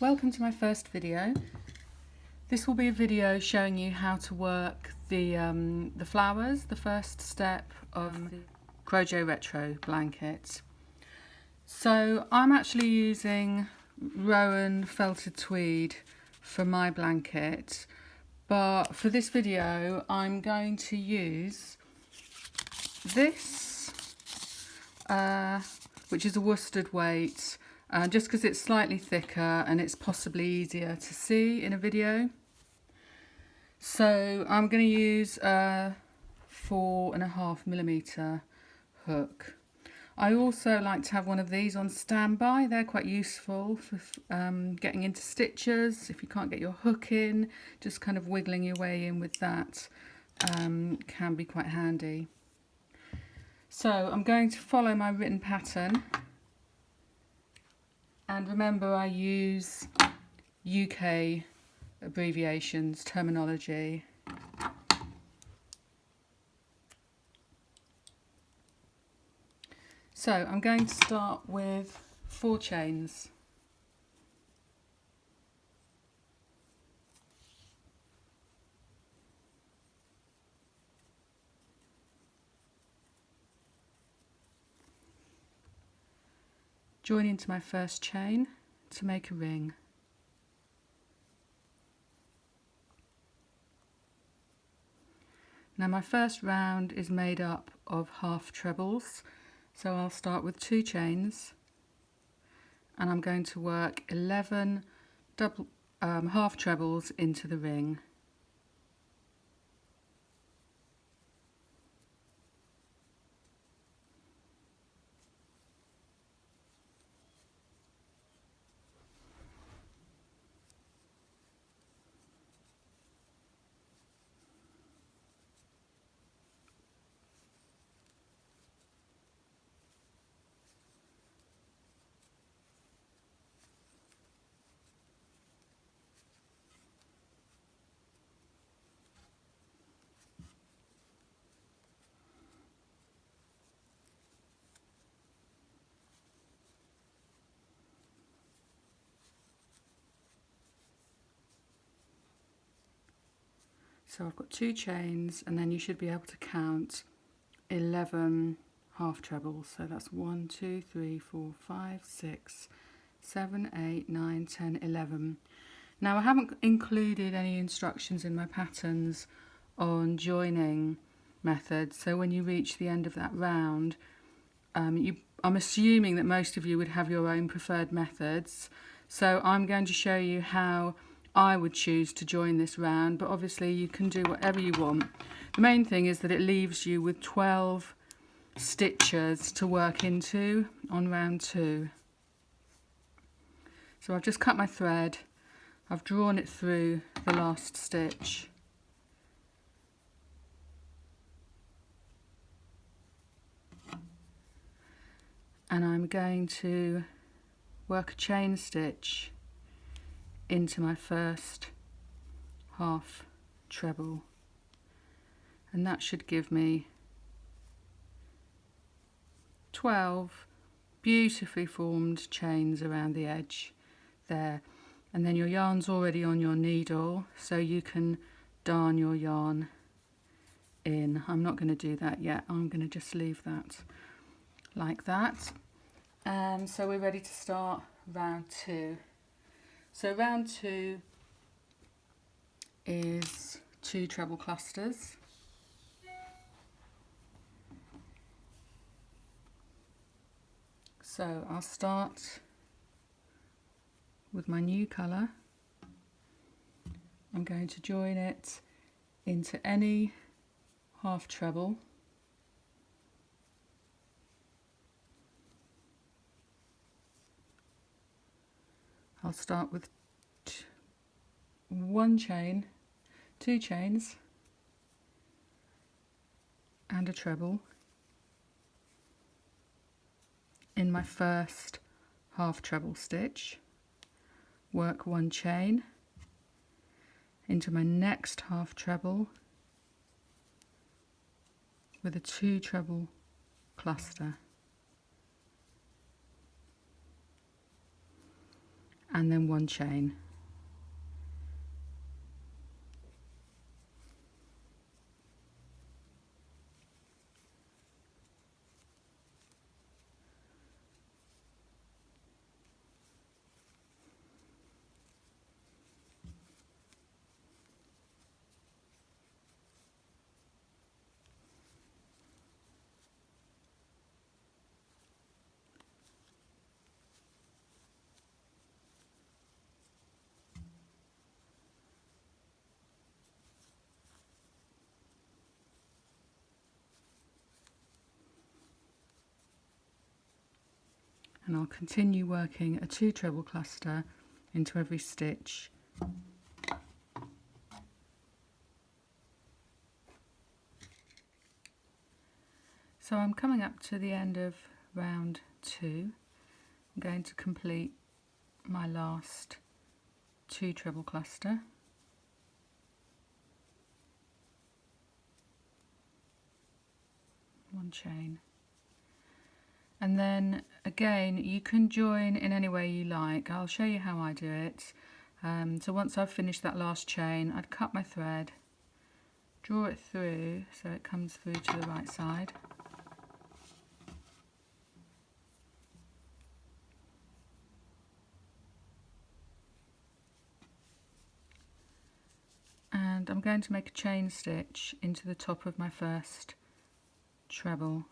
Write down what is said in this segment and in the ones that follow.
Welcome to my first video. This will be a video showing you how to work the flowers, the first step of the Crojo Retro blanket. So I'm actually using Rowan felted tweed for my blanket, but for this video I'm going to use this, which is a worsted weight, just because it's slightly thicker and it's possibly easier to see in a video. So I'm going to use a 4.5mm hook. I also like to have one of these on standby. They're quite useful for getting into stitches. If you can't get your hook in, just kind of wiggling your way in with that can be quite handy. So I'm going to follow my written pattern, and remember I use UK abbreviations, terminology. So I'm going to start with 4 chains. Join into my first chain to make a ring. Now my first round is made up of half trebles, so I'll start with 2 chains and I'm going to work 11 half trebles into the ring. So I've got 2 chains, and then you should be able to count 11 half trebles. So that's 1, 2, 3, 4, 5, 6, 7, 8, 9, 10, 11. Now I haven't included any instructions in my patterns on joining methods, so when you reach the end of that round, I'm assuming that most of you would have your own preferred methods. So I'm going to show you how I would choose to join this round, but obviously you can do whatever you want. The main thing is that it leaves you with 12 stitches to work into on round 2. So I've just cut my thread, I've drawn it through the last stitch. And I'm going to work a chain stitch into my first half treble, and that should give me 12 beautifully formed chains around the edge there. And then your yarn's already on your needle, so you can darn your yarn in. I'm not going to do that yet, I'm going to just leave that like that. And so we're ready to start round 2. So round 2 is 2 treble clusters. So I'll start with my new colour. I'm going to join it into any half treble. I'll start with 1 chain, 2 chains and a treble in my first half treble stitch, work 1 chain into my next half treble with a 2 treble cluster, and then 1 chain. And I'll continue working a 2 treble cluster into every stitch. So I'm coming up to the end of round 2. I'm going to complete my last 2 treble cluster. One chain. And then again, you can join in any way you like. I'll show you how I do it. So once I've finished that last chain, I'd cut my thread, draw it through so it comes through to the right side. And I'm going to make a chain stitch into the top of my first treble.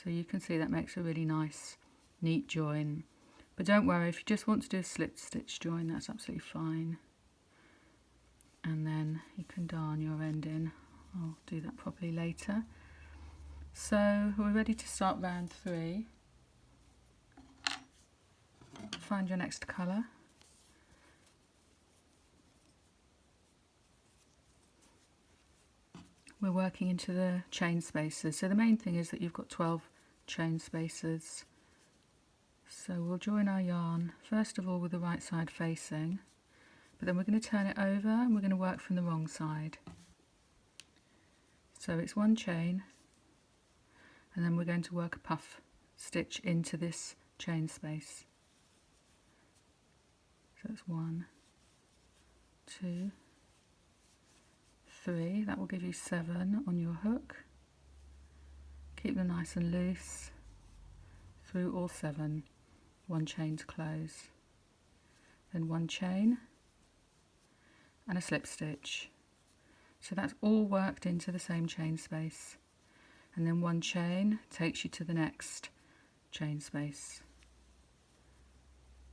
So you can see that makes a really nice, neat join. But don't worry, if you just want to do a slip stitch join, that's absolutely fine. And then you can darn your end in. I'll do that properly later. So we're ready to start round 3. Find your next colour. We're working into the chain spaces. So the main thing is that you've got 12 chain spaces. So we'll join our yarn first of all with the right side facing, but then we're going to turn it over and we're going to work from the wrong side. So it's 1 chain, and then we're going to work a puff stitch into this chain space. So it's 1, 2, 3, that will give you 7 on your hook. Keep them nice and loose through all 7, 1 chain to close, then 1 chain and a slip stitch. So that's all worked into the same chain space, and then 1 chain takes you to the next chain space.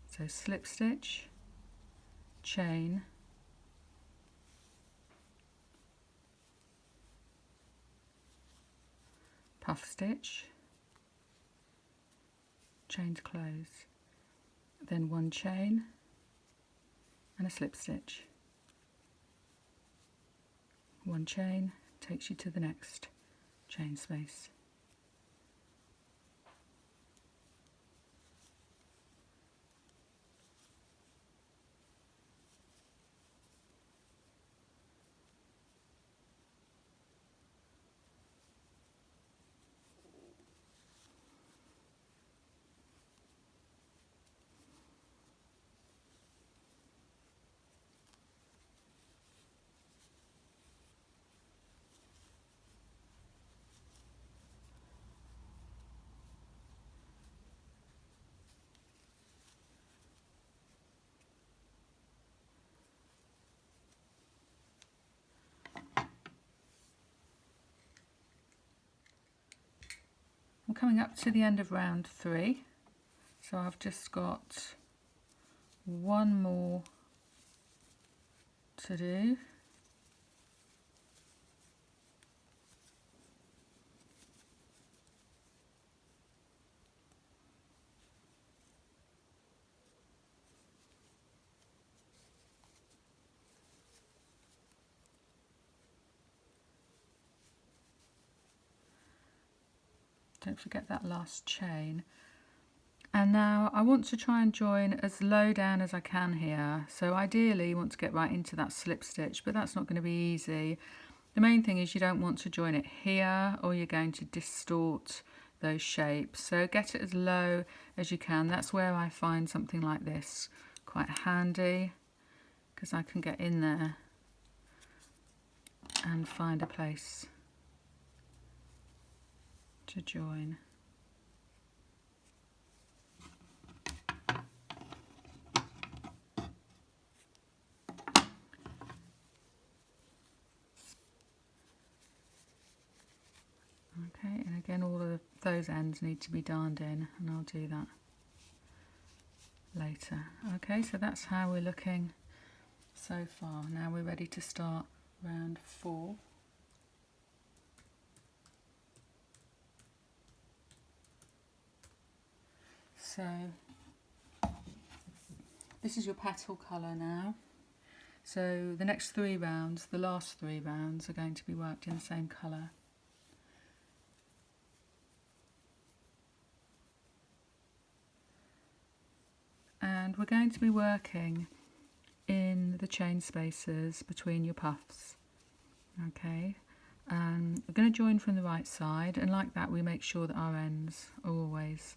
So slip stitch, chain, puff stitch, chain to close, then 1 chain and a slip stitch. 1 chain takes you to the next chain space. I'm coming up to the end of round 3, so I've just got 1 more to do. Don't forget that last chain. And now I want to try and join as low down as I can here. So ideally you want to get right into that slip stitch, but that's not going to be easy. The main thing is you don't want to join it here or you're going to distort those shapes. So get it as low as you can. That's where I find something like this quite handy, because I can get in there and find a place to join. Okay, and again all of those ends need to be darned in, and I'll do that later. Okay, so that's how we're looking so far. Now we're ready to start round 4. So this is your petal colour now. So the next 3 rounds, the last 3 rounds, are going to be worked in the same colour. And we're going to be working in the chain spaces between your puffs. Okay, we're going to join from the right side, and like that we make sure that our ends are always